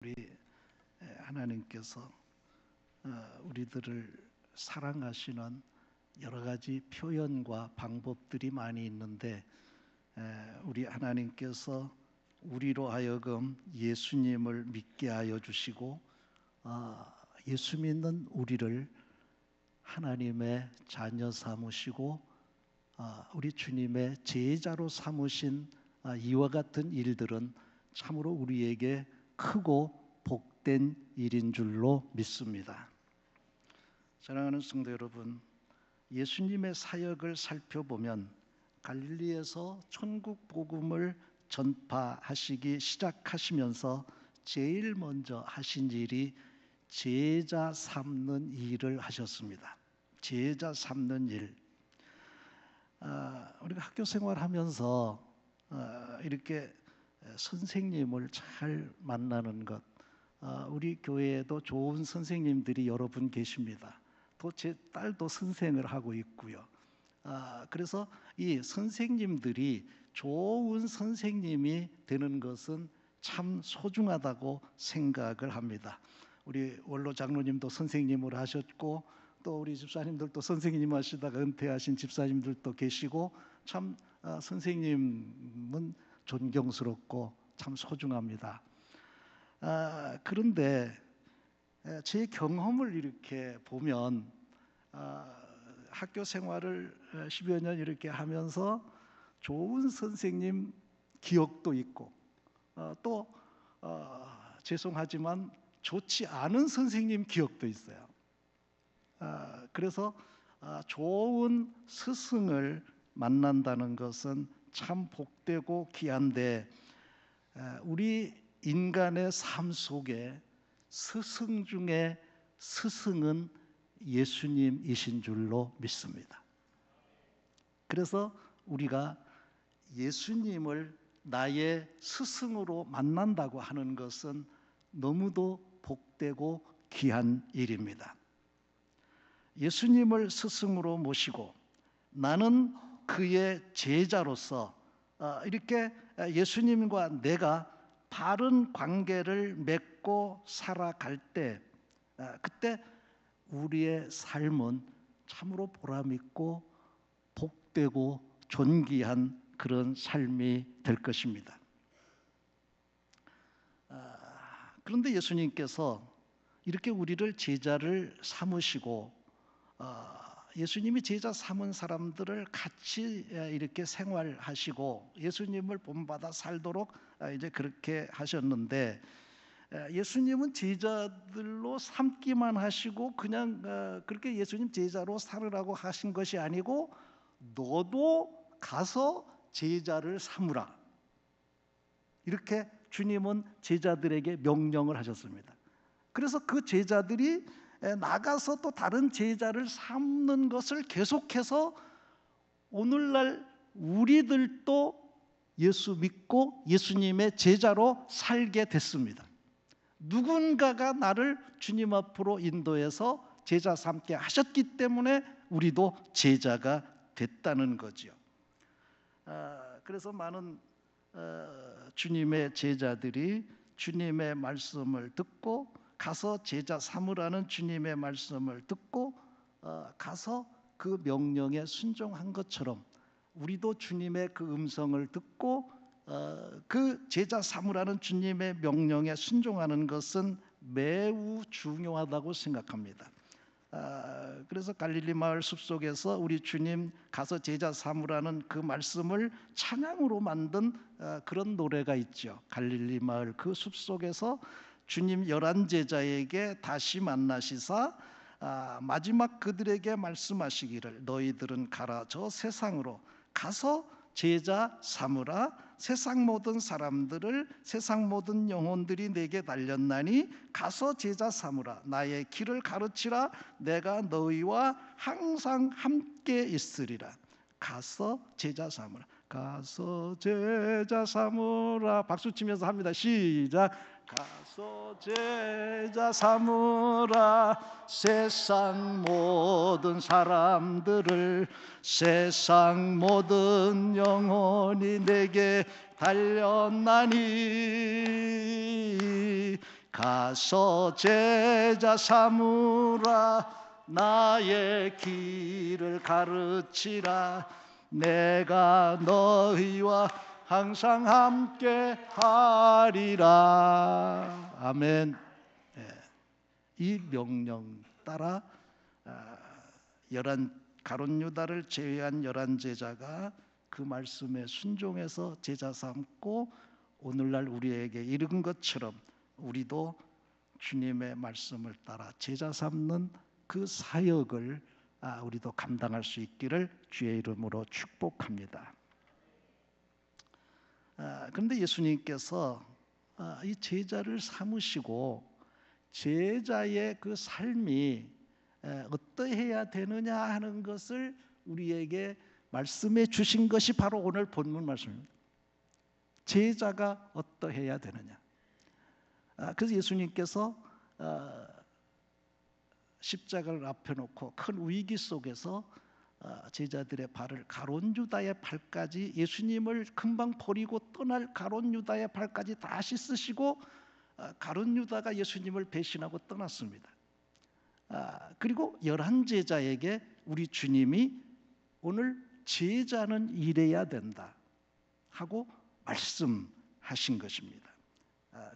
우리 하나님께서 우리들을 사랑하시는 여러 가지 표현과 방법들이 많이 있는데 우리 하나님께서 우리로 하여금 예수님을 믿게 하여 주시고 예수 믿는 우리를 하나님의 자녀 삼으시고 우리 주님의 제자로 삼으신 이와 같은 일들은 참으로 우리에게 크고 복된 일인 줄로 믿습니다. 사랑하는 성도 여러분, 예수님의 사역을 살펴보면 갈릴리에서 천국 복음을 전파하시기 시작하시면서 제일 먼저 하신 일이 제자 삼는 일을 하셨습니다. 제자 삼는 일. 우리가 학교 생활하면서 이렇게 선생님을 잘 만나는 것, 우리 교회에도 좋은 선생님들이 여러 분 계십니다. 또 제 딸도 선생을 하고 있고요. 그래서 이 선생님들이 좋은 선생님이 되는 것은 참 소중하다고 생각을 합니다. 우리 원로 장로님도 선생님을 하셨고 또 우리 집사님들도 선생님 하시다가 은퇴하신 집사님들도 계시고 참 선생님은 존경스럽고 참 소중합니다. 그런데 제 경험을 이렇게 보면 학교 생활을 10여 년 이렇게 하면서 좋은 선생님 기억도 있고 또 죄송하지만 좋지 않은 선생님 기억도 있어요. 그래서 좋은 스승을 만난다는 것은 참 복되고 귀한데 우리 인간의 삶 속에 스승 중에 스승은 예수님이신 줄로 믿습니다. 그래서 우리가 예수님을 나의 스승으로 만난다고 하는 것은 너무도 복되고 귀한 일입니다. 예수님을 스승으로 모시고 나는 그의 제자로서 이렇게 예수님과 내가 바른 관계를 맺고 살아갈 때 그때 우리의 삶은 참으로 보람있고 복되고 존귀한 그런 삶이 될 것입니다. 그런데 예수님께서 이렇게 우리를 제자를 삼으시고 예수님이 제자 삼은 사람들을 같이 이렇게 생활하시고 예수님을 본받아 살도록 이제 그렇게 하셨는데 예수님은 제자들로 삼기만 하시고 그냥 그렇게 예수님 제자로 살으라고 하신 것이 아니고 너도 가서 제자를 삼으라. 이렇게 주님은 제자들에게 명령을 하셨습니다. 그래서 그 제자들이 나가서 또 다른 제자를 삼는 것을 계속해서 오늘날 우리들도 예수 믿고 예수님의 제자로 살게 됐습니다. 누군가가 나를 주님 앞으로 인도해서 제자 삼게 하셨기 때문에 우리도 제자가 됐다는 거죠. 그래서 많은 주님의 제자들이 주님의 말씀을 듣고 가서 제자 삼으라는 주님의 말씀을 듣고 가서 그 명령에 순종한 것처럼 우리도 주님의 그 음성을 듣고 그 제자 삼으라는 주님의 명령에 순종하는 것은 매우 중요하다고 생각합니다. 그래서 갈릴리 마을 숲속에서 우리 주님 가서 제자 삼으라는 그 말씀을 찬양으로 만든 그런 노래가 있죠. 갈릴리 마을 그 숲속에서 주님 11 제자에게 다시 만나시사 마지막 그들에게 말씀하시기를 너희들은 가라 저 세상으로 가서 제자 삼으라. 세상 모든 사람들을 세상 모든 영혼들이 내게 달렸나니 가서 제자 삼으라. 나의 길을 가르치라. 내가 너희와 항상 함께 있으리라. 가서 제자 삼으라. 가서 제자 삼으라. 박수 치면서 합니다. 시작. 가서 제자 삼으라. 세상 모든 사람들을 세상 모든 영혼이 내게 달렸나니 가서 제자 삼으라 나의 길을 가르치라 내가 너희와 항상 함께 하리라. 아멘. 이 명령 따라 가룟 유다를 제외한 11제자가 그 말씀에 순종해서 제자 삼고 오늘날 우리에게 이른 것처럼 우리도 주님의 말씀을 따라 제자 삼는 그 사역을 우리도 감당할 수 있기를 주의 이름으로 축복합니다. 그런데 예수님께서 이 제자를 삼으시고 제자의 그 삶이 어떠해야 되느냐 하는 것을 우리에게 말씀해 주신 것이 바로 오늘 본문 말씀입니다. 제자가 어떠해야 되느냐. 그래서 예수님께서 십자가를 앞에 놓고 큰 위기 속에서 제자들의 발을 가룟 유다의 발까지 예수님을 금방 버리고 떠날 가룟 유다의 발까지 다 씻으시고 가룟 유다가 예수님을 배신하고 떠났습니다. 그리고 11제자에게 우리 주님이 오늘 제자는 이래야 된다 하고 말씀하신 것입니다.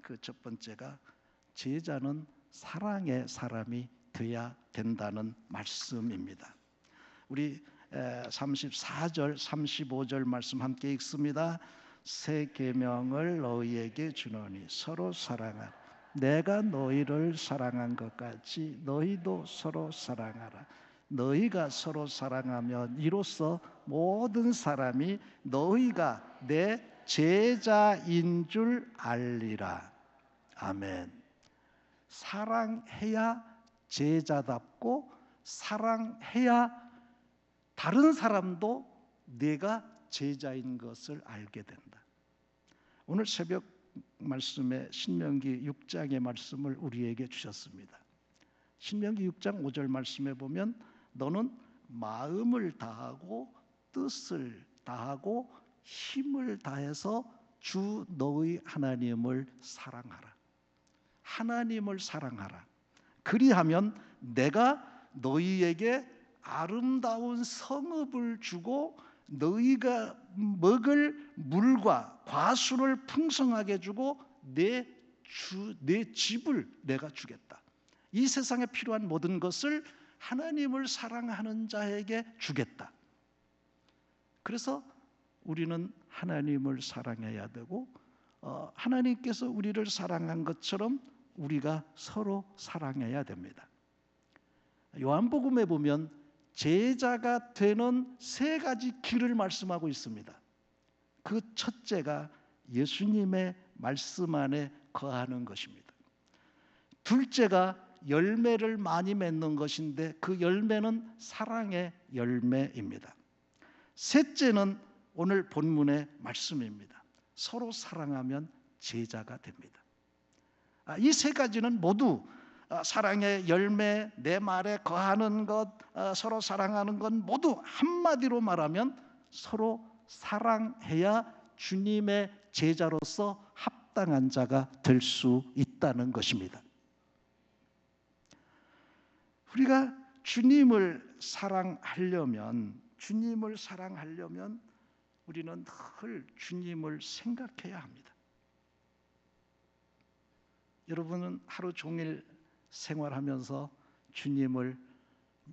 그 첫 번째가 제자는 사랑의 사람이 되어야 된다는 말씀입니다. 우리 34절 35절 말씀 함께 읽습니다. 새 계명을 너희에게 주노니 서로 사랑하라. 내가 너희를 사랑한 것 같이 너희도 서로 사랑하라. 너희가 서로 사랑하면 이로써 모든 사람이 너희가 내 제자인 줄 알리라. 아멘. 사랑해야 제자답고 사랑해야 다른 사람도 내가 제자인 것을 알게 된다. 오늘 새벽 말씀에 신명기 6장의 말씀을 우리에게 주셨습니다. 신명기 6장 5절 말씀에 보면 너는 마음을 다하고 뜻을 다하고 힘을 다해서 주 너의 하나님을 사랑하라. 하나님을 사랑하라. 그리하면 내가 너희에게 아름다운 성읍을 주고 너희가 먹을 물과 과수를 풍성하게 주고 내 집을 내가 주겠다. 이 세상에 필요한 모든 것을 하나님을 사랑하는 자에게 주겠다. 그래서 우리는 하나님을 사랑해야 되고 하나님께서 우리를 사랑한 것처럼 우리가 서로 사랑해야 됩니다. 요한복음에 보면 제자가 되는 3가지 길을 말씀하고 있습니다. 그 첫째가 예수님의 말씀 안에 거하는 것입니다. 둘째가 열매를 많이 맺는 것인데 그 열매는 사랑의 열매입니다. 셋째는 오늘 본문의 말씀입니다. 서로 사랑하면 제자가 됩니다. 이 3가지는 모두 사랑의 열매, 내 말에 거하는 것, 서로 사랑하는 것 모두 한마디로 말하면 서로 사랑해야 주님의 제자로서 합당한 자가 될 수 있다는 것입니다. 우리가 주님을 사랑하려면 우리는 늘 주님을 생각해야 합니다. 여러분은 하루 종일 생활하면서 주님을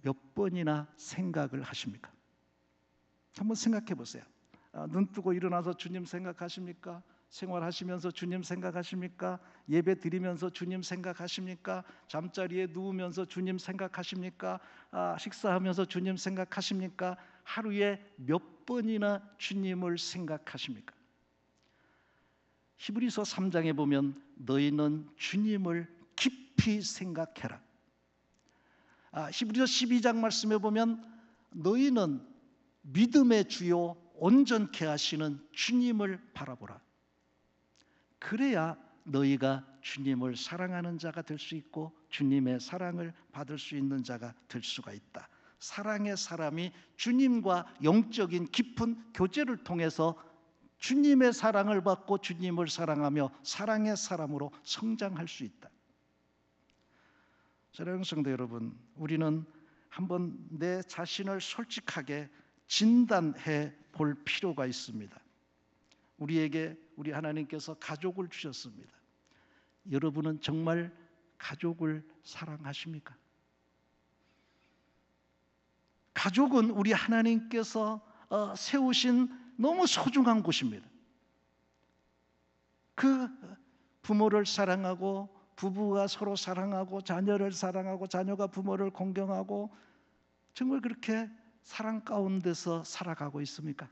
몇 번이나 생각을 하십니까? 한번 생각해 보세요. 눈 뜨고 일어나서 주님 생각하십니까? 생활하시면서 주님 생각하십니까? 예배 드리면서 주님 생각하십니까? 잠자리에 누우면서 주님 생각하십니까? 식사하면서 주님 생각하십니까? 하루에 몇 번이나 주님을 생각하십니까? 히브리서 3장에 보면 너희는 주님을 깊이 생각해라. 히브리서 12장 말씀에 보면 너희는 믿음의 주요 온전케 하시는 주님을 바라보라. 그래야 너희가 주님을 사랑하는 자가 될 수 있고 주님의 사랑을 받을 수 있는 자가 될 수가 있다. 사랑의 사람이 주님과 영적인 깊은 교제를 통해서 주님의 사랑을 받고 주님을 사랑하며 사랑의 사람으로 성장할 수 있다. 사랑하는 성도 여러분, 우리는 한번 내 자신을 솔직하게 진단해 볼 필요가 있습니다. 우리에게 우리 하나님께서 가족을 주셨습니다. 여러분은 정말 가족을 사랑하십니까? 가족은 우리 하나님께서 세우신 너무 소중한 곳입니다. 그 부모를 사랑하고, 부부가 서로 사랑하고, 자녀를 사랑하고, 자녀가 부모를 공경하고, 정말 그렇게 사랑 가운데서 살아가고 있습니까?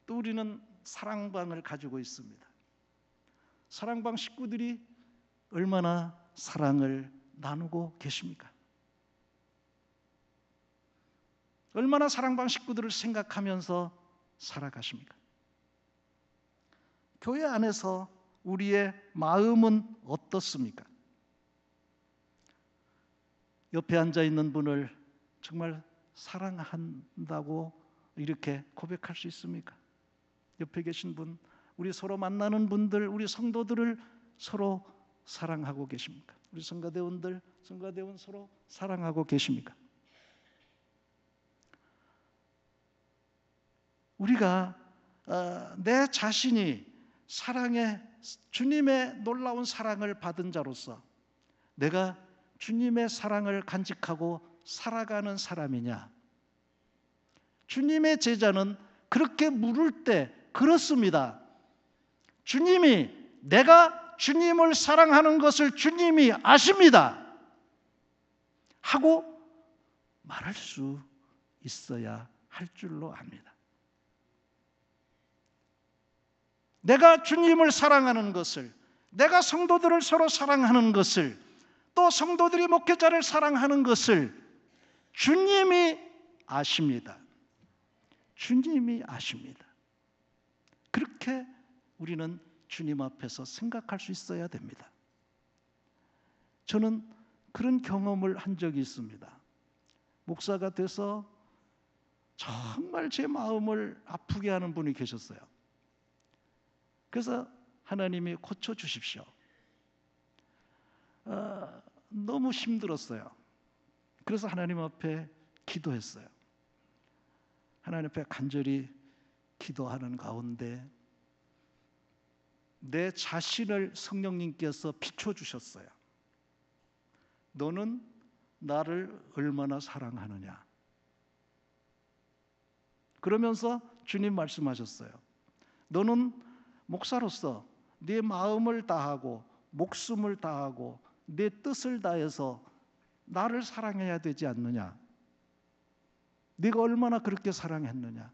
또 우리는 사랑방을 가지고 있습니다. 사랑방 식구들이 얼마나 사랑을 나누고 계십니까? 얼마나 사랑방 식구들을 생각하면서 살아가십니까? 교회 안에서 우리의 마음은 어떻습니까? 옆에 앉아 있는 분을 정말 사랑한다고 이렇게 고백할 수 있습니까? 옆에 계신 분, 우리 서로 만나는 분들, 우리 성도들을 서로 사랑하고 계십니까? 우리 성가대원들, 성가대원 서로 사랑하고 계십니까? 우리가 내 자신이 주님의 놀라운 사랑을 받은 자로서 내가 주님의 사랑을 간직하고 살아가는 사람이냐? 주님의 제자는 그렇게 물을 때 그렇습니다. 주님이, 내가 주님을 사랑하는 것을 주님이 아십니다 하고 말할 수 있어야 할 줄로 압니다. 내가 주님을 사랑하는 것을, 내가 성도들을 서로 사랑하는 것을, 또 성도들이 목회자를 사랑하는 것을 주님이 아십니다. 주님이 아십니다. 그렇게 우리는 주님 앞에서 생각할 수 있어야 됩니다. 저는 그런 경험을 한 적이 있습니다. 목사가 돼서 정말 제 마음을 아프게 하는 분이 계셨어요. 그래서 하나님이 고쳐주십시오. 너무 힘들었어요. 그래서 하나님 앞에 기도했어요. 하나님 앞에 간절히 기도하는 가운데 내 자신을 성령님께서 비춰주셨어요. 너는 나를 얼마나 사랑하느냐. 그러면서 주님 말씀하셨어요. 너는 목사로서 네 마음을 다하고 목숨을 다하고 내 뜻을 다해서 나를 사랑해야 되지 않느냐. 네가 얼마나 그렇게 사랑했느냐.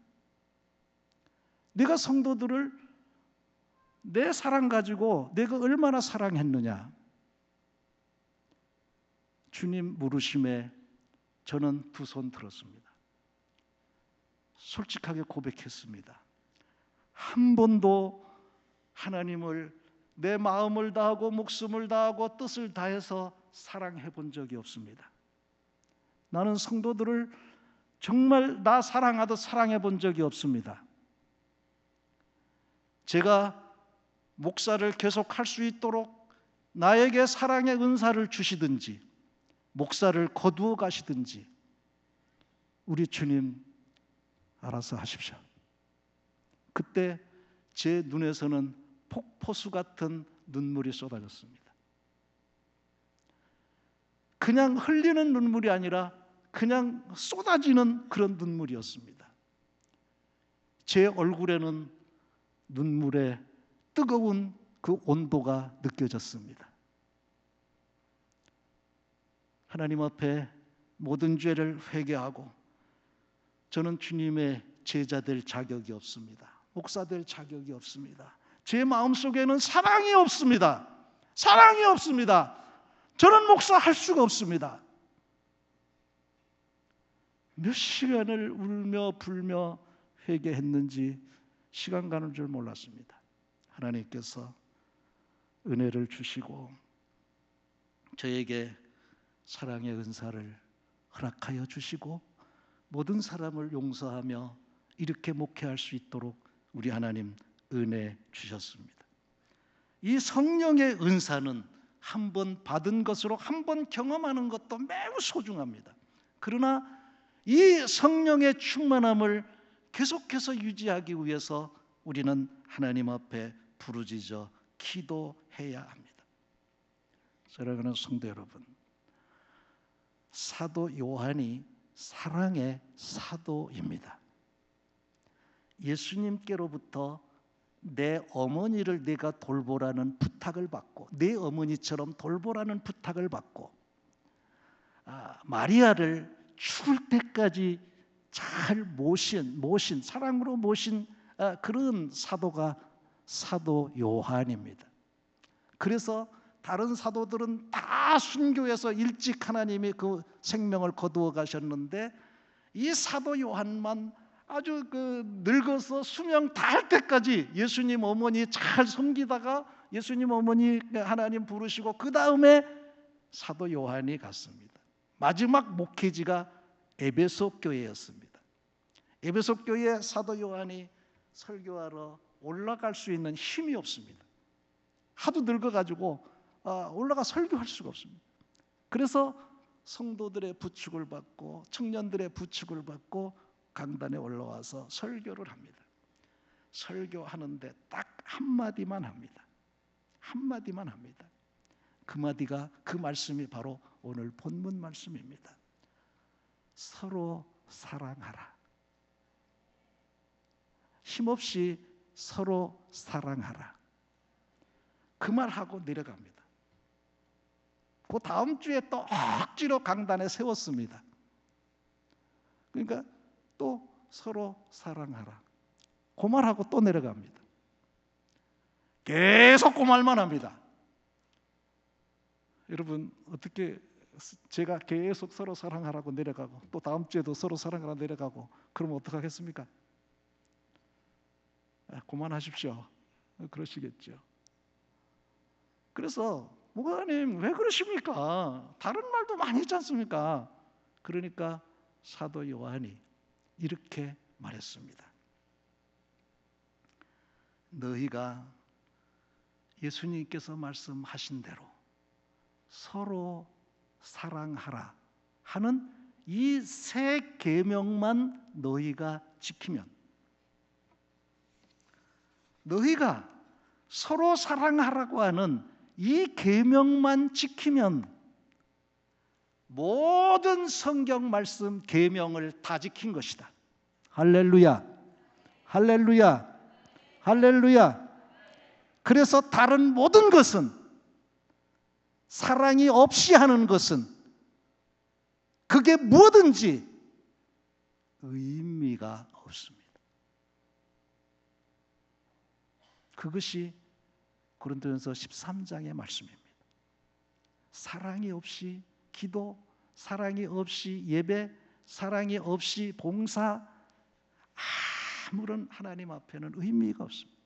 네가 성도들을 내 사랑 가지고 내가 얼마나 사랑했느냐. 주님 물으심에 저는 두 손 들었습니다. 솔직하게 고백했습니다. 한 번도 하나님을 내 마음을 다하고 목숨을 다하고 뜻을 다해서 사랑해 본 적이 없습니다. 나는 성도들을 정말 나 사랑하듯 사랑해 본 적이 없습니다. 제가 목사를 계속 할 수 있도록 나에게 사랑의 은사를 주시든지 목사를 거두어 가시든지 우리 주님 알아서 하십시오. 그때 제 눈에서는 폭포수 같은 눈물이 쏟아졌습니다. 그냥 흘리는 눈물이 아니라 그냥 쏟아지는 그런 눈물이었습니다. 제 얼굴에는 눈물의 뜨거운 그 온도가 느껴졌습니다. 하나님 앞에 모든 죄를 회개하고 저는 주님의 제자 될 자격이 없습니다. 목사 될 자격이 없습니다. 제 마음속에는 사랑이 없습니다. 사랑이 없습니다. 저는 목사 할 수가 없습니다. 몇 시간을 울며 불며 회개했는지 시간 가는 줄 몰랐습니다. 하나님께서 은혜를 주시고 저에게 사랑의 은사를 허락하여 주시고 모든 사람을 용서하며 이렇게 목회할 수 있도록 우리 하나님 은혜 주셨습니다. 이 성령의 은사는 한 번 받은 것으로 한 번 경험하는 것도 매우 소중합니다. 그러나 이 성령의 충만함을 계속해서 유지하기 위해서 우리는 하나님 앞에 부르짖어 기도해야 합니다. 사랑하는 성도 여러분, 사도 요한이 사랑의 사도입니다. 예수님께로부터 내 어머니를 내가 돌보라는 부탁을 받고, 내 어머니처럼 돌보라는 부탁을 받고, 마리아를 죽을 때까지 잘 모신 사랑으로 모신 그런 사도가 사도 요한입니다. 그래서 다른 사도들은 다 순교해서 일찍 하나님이 그 생명을 거두어 가셨는데, 이 사도 요한만 아주 늙어서 수명 다할 때까지 예수님 어머니 잘 섬기다가 예수님 어머니 하나님 부르시고 그 다음에 사도 요한이 갔습니다. 마지막 목회지가 에베소 교회였습니다. 에베소 교회에 사도 요한이 설교하러 올라갈 수 있는 힘이 없습니다. 하도 늙어가지고 올라가 설교할 수가 없습니다. 그래서 성도들의 부축을 받고 청년들의 부축을 받고 강단에 올라와서 설교를 합니다. 설교하는데 딱 한마디만 합니다. 한마디만 합니다. 그 말씀이 바로 오늘 본문 말씀입니다. 서로 사랑하라. 힘없이 서로 사랑하라. 그 말하고 내려갑니다. 그 다음 주에 또 억지로 강단에 세웠습니다. 그러니까 또 서로 사랑하라. 그 말하고 또 내려갑니다. 계속 그 말만 합니다. 여러분, 어떻게 제가 계속 서로 사랑하라고 내려가고 또 다음 주에도 서로 사랑하라고 내려가고 그러면 어떡하겠습니까? 그만하십시오. 그러시겠죠. 그래서 목사님 왜 그러십니까? 다른 말도 많이 있지 않습니까? 그러니까 사도 요한이 이렇게 말했습니다. 너희가 예수님께서 말씀하신 대로 서로 사랑하라 하는 이 세 계명만 너희가 지키면, 너희가 서로 사랑하라고 하는 이 계명만 지키면 모든 성경 말씀 계명을 다 지킨 것이다. 할렐루야, 할렐루야, 할렐루야. 그래서 다른 모든 것은, 사랑이 없이 하는 것은 그게 뭐든지 의미가 없습니다. 그것이 고린도전서 13장의 말씀입니다. 사랑이 없이 기도, 사랑이 없이 예배, 사랑이 없이 봉사, 아무런 하나님 앞에는 의미가 없습니다.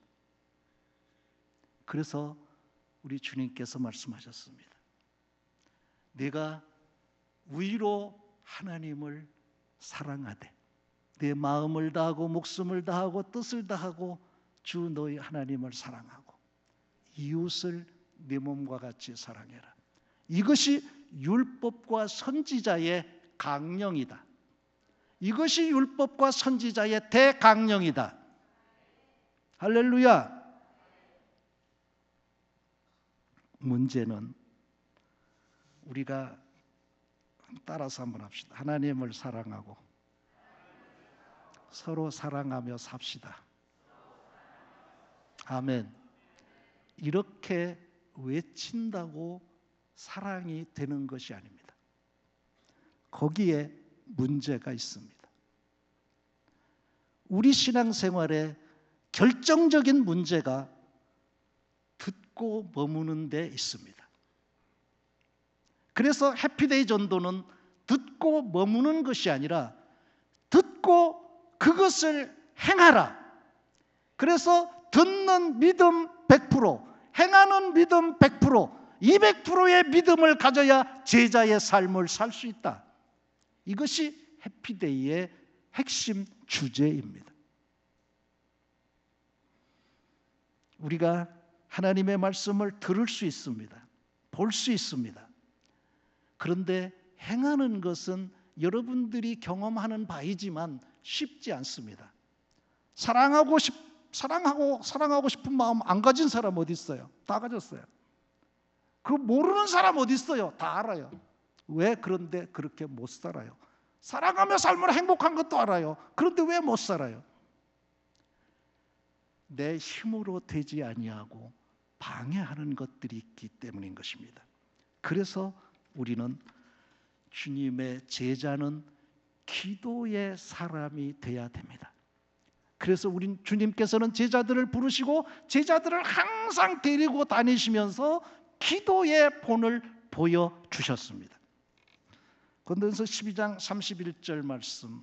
그래서 우리 주님께서 말씀하셨습니다. 내가 위로 하나님을 사랑하되 내 마음을 다하고 목숨을 다하고 뜻을 다하고 주 너희 하나님을 사랑하고 이웃을 내 몸과 같이 사랑해라. 이것이 율법과 선지자의 강령이다. 이것이 율법과 선지자의 대강령이다. 할렐루야. 문제는 우리가 따라서 한번 합시다. 하나님을 사랑하고 서로 사랑하며 삽시다. 아멘. 이렇게 외친다고 사랑이 되는 것이 아닙니다. 거기에 문제가 있습니다. 우리 신앙생활에 결정적인 문제가 듣고 머무는 데 있습니다. 그래서 해피데이 전도는 듣고 머무는 것이 아니라 듣고 그것을 행하라. 그래서 듣는 믿음 100%, 행하는 믿음 100%, 200%의 믿음을 가져야 제자의 삶을 살 수 있다. 이것이 해피데이의 핵심 주제입니다. 우리가 하나님의 말씀을 들을 수 있습니다. 볼 수 있습니다. 그런데 행하는 것은 여러분들이 경험하는 바이지만 쉽지 않습니다. 사랑하고 싶은 마음 안 가진 사람 어디 있어요? 다 가졌어요. 그 모르는 사람 어디 있어요? 다 알아요. 왜 그런데 그렇게 못 살아요? 사랑하며 살면 행복한 것도 알아요. 그런데 왜 못 살아요? 내 힘으로 되지 아니하고 방해하는 것들이 있기 때문인 것입니다. 그래서 우리는 주님의 제자는 기도의 사람이 되어야 됩니다. 그래서 우리 주님께서는 제자들을 부르시고 제자들을 항상 데리고 다니시면서 기도의 본을 보여주셨습니다. 고린도전서 12장 31절 말씀,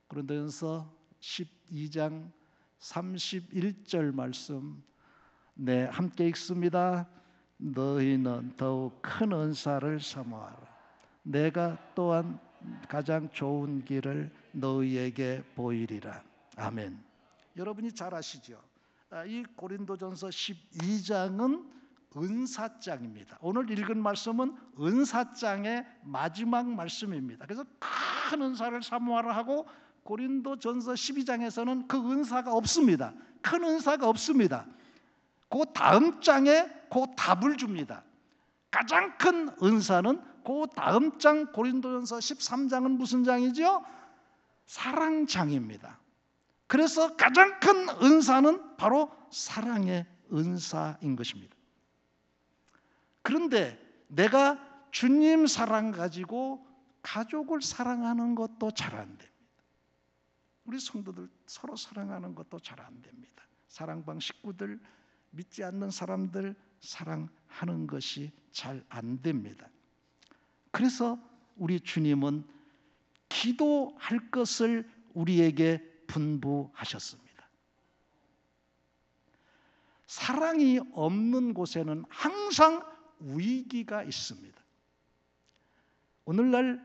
고린도전서 12장 31절 말씀, 네, 함께 읽습니다. 너희는 더욱 큰 은사를 사모하라. 내가 또한 가장 좋은 길을 너희에게 보이리라. 아멘. 여러분이 잘 아시죠? 이 고린도전서 12장은 은사장입니다. 오늘 읽은 말씀은 은사장의 마지막 말씀입니다. 그래서 큰 은사를 사모하라 하고 고린도전서 12장에서는 그 은사가 없습니다. 큰 은사가 없습니다. 그 다음 장에 그 답을 줍니다. 가장 큰 은사는 그 다음 장 고린도전서 13장은 무슨 장이죠? 사랑장입니다. 그래서 가장 큰 은사는 바로 사랑의 은사인 것입니다. 그런데 내가 주님 사랑 가지고 가족을 사랑하는 것도 잘 안 됩니다. 우리 성도들 서로 사랑하는 것도 잘 안 됩니다. 사랑방 식구들, 믿지 않는 사람들 사랑하는 것이 잘 안 됩니다. 그래서 우리 주님은 기도할 것을 우리에게 분부하셨습니다. 사랑이 없는 곳에는 항상 위기가 있습니다. 오늘날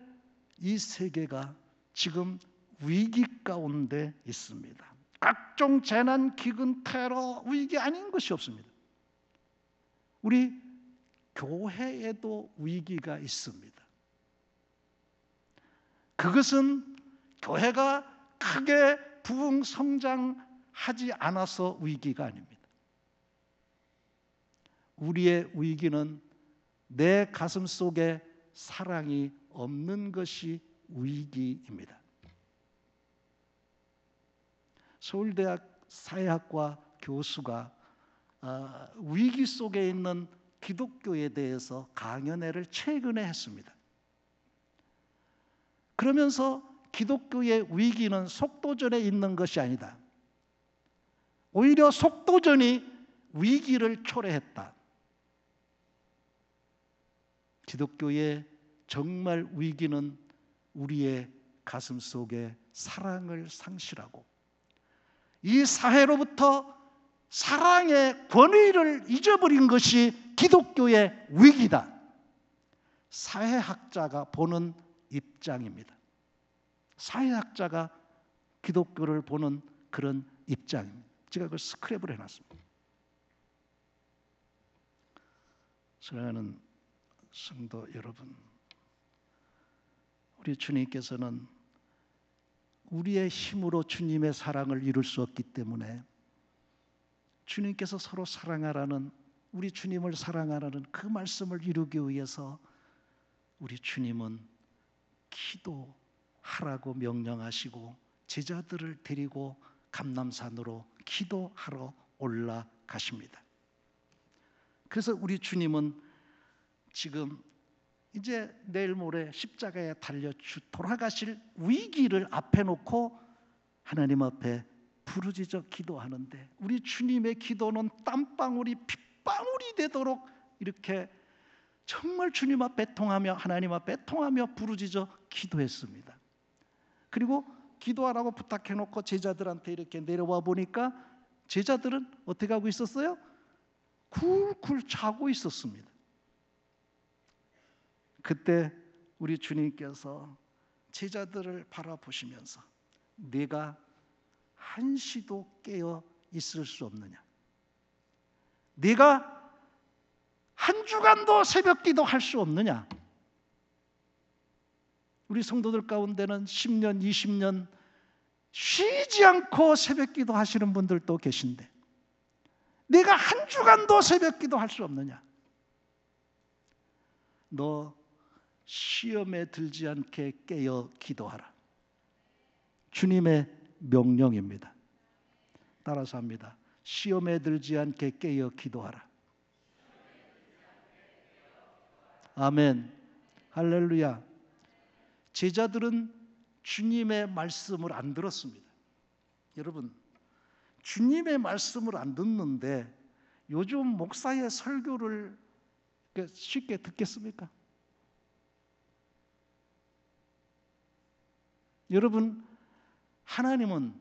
이 세계가 지금 위기 가운데 있습니다. 각종 재난, 기근, 테러, 위기 아닌 것이 없습니다. 우리 교회에도 위기가 있습니다. 그것은 교회가 크게 부흥 성장하지 않아서 위기가 아닙니다. 우리의 위기는 내 가슴 속에 사랑이 없는 것이 위기입니다. 서울대학 사회학과 교수가 위기 속에 있는 기독교에 대해서 강연회를 최근에 했습니다. 그러면서 기독교의 위기는 속도전에 있는 것이 아니다. 오히려 속도전이 위기를 초래했다. 기독교의 정말 위기는 우리의 가슴 속에 사랑을 상실하고 이 사회로부터 사랑의 권위를 잊어버린 것이 기독교의 위기다. 사회학자가 보는 입장입니다. 사회학자가 기독교를 보는 그런 입장입니다. 제가 그걸 스크랩을 해놨습니다. 사랑하는 성도 여러분, 우리 주님께서는 우리의 힘으로 주님의 사랑을 이룰 수 없기 때문에 주님께서 서로 사랑하라는, 우리 주님을 사랑하라는 그 말씀을 이루기 위해서 우리 주님은 기도하라고 명령하시고 제자들을 데리고 감람산으로 기도하러 올라가십니다. 그래서 우리 주님은 지금 이제 내일 모레 십자가에 달려 돌아가실 위기를 앞에 놓고 하나님 앞에 부르짖어 기도하는데 우리 주님의 기도는 땀방울이 핏방울이 되도록 이렇게 정말 주님 앞에 통하며 하나님 앞에 통하며 부르짖어 기도했습니다. 그리고 기도하라고 부탁해놓고 제자들한테 이렇게 내려와 보니까 제자들은 어떻게 하고 있었어요? 굴굴 자고 있었습니다. 그때 우리 주님께서 제자들을 바라보시면서 네가 한시도 깨어 있을 수 없느냐? 네가 한 주간도 새벽 기도 할 수 없느냐? 우리 성도들 가운데는 10년, 20년 쉬지 않고 새벽 기도 하시는 분들도 계신데 내가 한 주간도 새벽 기도 할 수 없느냐? 너 시험에 들지 않게 깨어 기도하라. 주님의 명령입니다. 따라서 합니다. 시험에 들지 않게 깨어 기도하라. 아멘. 할렐루야. 제자들은 주님의 말씀을 안 들었습니다. 여러분, 주님의 말씀을 안 듣는데 요즘 목사의 설교를 쉽게 듣겠습니까? 여러분, 하나님은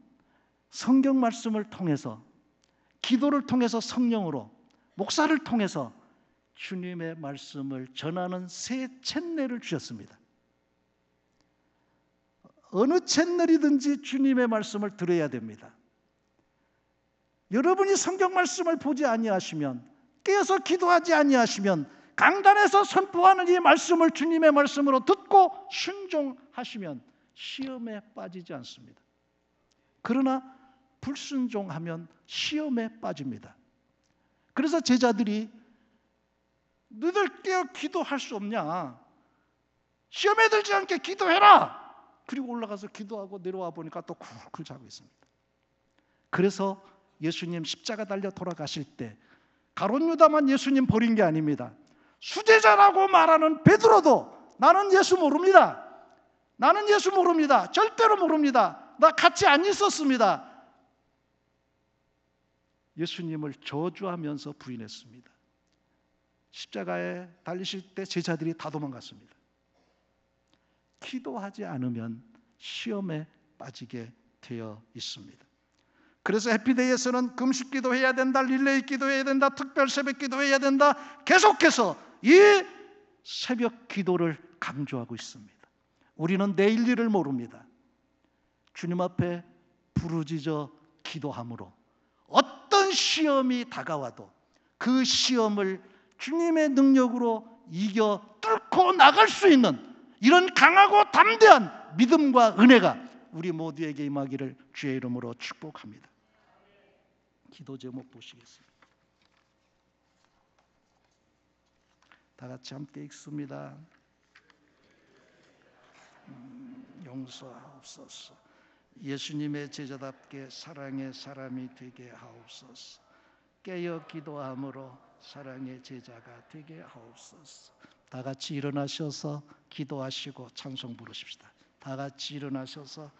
성경 말씀을 통해서, 기도를 통해서, 성령으로, 목사를 통해서 주님의 말씀을 전하는 새 채널을 주셨습니다. 어느 채널이든지 주님의 말씀을 들어야 됩니다. 여러분이 성경 말씀을 보지 아니하시면, 깨어서 기도하지 아니하시면, 강단에서 선포하는 이 말씀을 주님의 말씀으로 듣고 순종하시면 시험에 빠지지 않습니다. 그러나 불순종하면 시험에 빠집니다. 그래서 제자들이 너희들 깨어 기도할 수 없냐? 시험에 들지 않게 기도해라! 그리고 올라가서 기도하고 내려와 보니까 또 쿨쿨 자고 있습니다. 그래서 예수님 십자가 달려 돌아가실 때 가룟 유다만 예수님 버린 게 아닙니다. 수제자라고 말하는 베드로도 나는 예수 모릅니다. 나는 예수 모릅니다. 절대로 모릅니다. 나 같이 안 있었습니다. 예수님을 저주하면서 부인했습니다. 십자가에 달리실 때 제자들이 다 도망갔습니다. 기도하지 않으면 시험에 빠지게 되어 있습니다. 그래서 해피데이에서는 금식 기도해야 된다, 릴레이 기도해야 된다, 특별 새벽 기도해야 된다, 계속해서 이 새벽 기도를 강조하고 있습니다. 우리는 내일 일을 모릅니다. 주님 앞에 부르짖어 기도함으로 어떤 시험이 다가와도 그 시험을 주님의 능력으로 이겨 뚫고 나갈 수 있는 이런 강하고 담대한 믿음과 은혜가 우리 모두에게 임하기를 주의 이름으로 축복합니다. 기도 제목 보시겠습니다. 다 같이 함께 읽습니다. 용서하옵소서. 예수님의 제자답게 사랑의 사람이 되게 하옵소서. 깨어 기도함으로 사랑의 제자가 되게 하옵소서. 다 같이 일어나셔서 기도하시고 찬송 부르십시다. 다 같이 일어나셔서